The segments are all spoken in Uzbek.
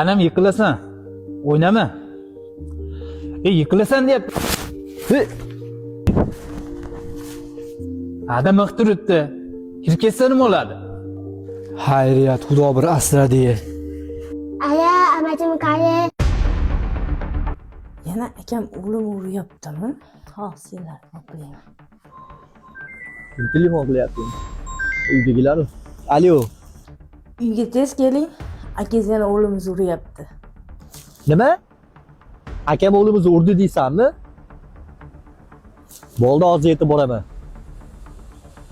Anam yiqilasan. O'ynama. Yiqilasan deyapti. Adam miq turibdi. Kirib ketsa nima bo'ladi? Xayriyat, Xudo bir asradi. Aya, amachim qani? Yana akam o'g'lim uryaptimi? Ha, senlar nima qilyapman? Telefon qilyapti. Uydagilar. Alo. Uyga tez keling. Akangiz yana o'g'limiz uryapti. Nima? Akam o'g'limiz urdi deysanmi? Bo'ldi, hozir yetib boraman.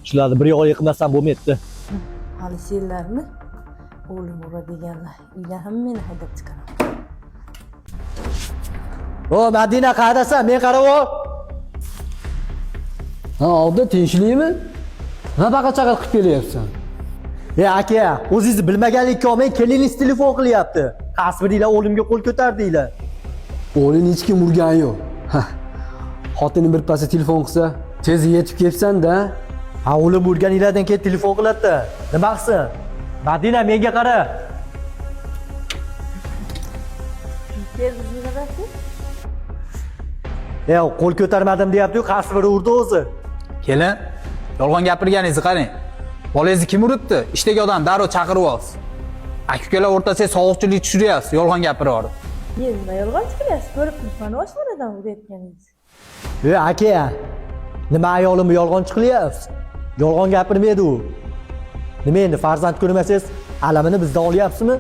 Shularni bir yo'q yiqmasam bo'lmaydi. Hali senlarmi? O'g'lim ura deganlar. Uydan ham meni haydab chiqaraman. O, Madina qaydasan? Men qarab ol. Ha, oldi tinchlikmi? Nima baqa-chaqa qilib kelyapsan? Aka, o'zingiz bilmaganlikka olmay keliningiz telefon qilyapti. Qasbidinglar o'g'limga qo'l ko'tardinglar. O'g'lini hech kim urgani yo'q. Xotining bir pasda telefon qilsa, tez yetib kelsan-da. Ha, o'g'lim urganinglardan keyin telefon qiladi. Nima qilsin? Madina, menga qara. Bizni qarasiz? Qo'l ko'tarmadim deyapti-yu, qasbida urdi o'zi. Kelin, yolg'on gapirganingizni qarang. Bolangizni kim uribdi? Ishdagi odam darrov chaqirib olsiz. Aka-ukalar o'rtasiga sovuqchilik tushiryapsiz, yolg'on gapirib. Nima yolg'on chiqyapsiz? Ko'rib turibman, oshxonadan urayotganingizni. Aka, nima ayolimni yolg'onchi qilyapsiz? Yolg'on gapirmaydi u. Nima endi farzand ko'rmasangiz, alamini bizdan olyapsizmi?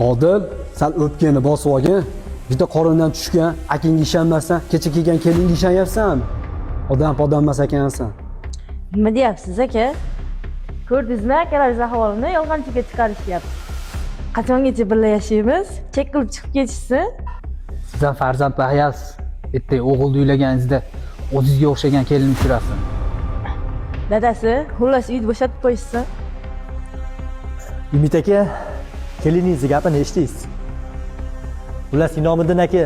Odil, sal o'pkani bosib olgin. Juda qorindan tushgan, akangga ishonmasdan, kecha kelgan kelinga ishonyapsanmi? Odam emas ekansan. Nima deyapsiz aka? Ko'rdingizmi, akalaringiz ahvolini yolg'onchiga chiqarishyapti. Qachongacha birga yashaymiz? Chek qilib chiqib ketishsin. Siz ham farzand baxyapsiz. Ertaga o'g'ilni uylaganingizda o'zingizga o'xshagan kelin uchrasin. Dadasi, xullas uyni bo'shatib qo'yishsin. Umid aka, keliningizni gapini eshitdingiz. Xullas, Inomiddin aka,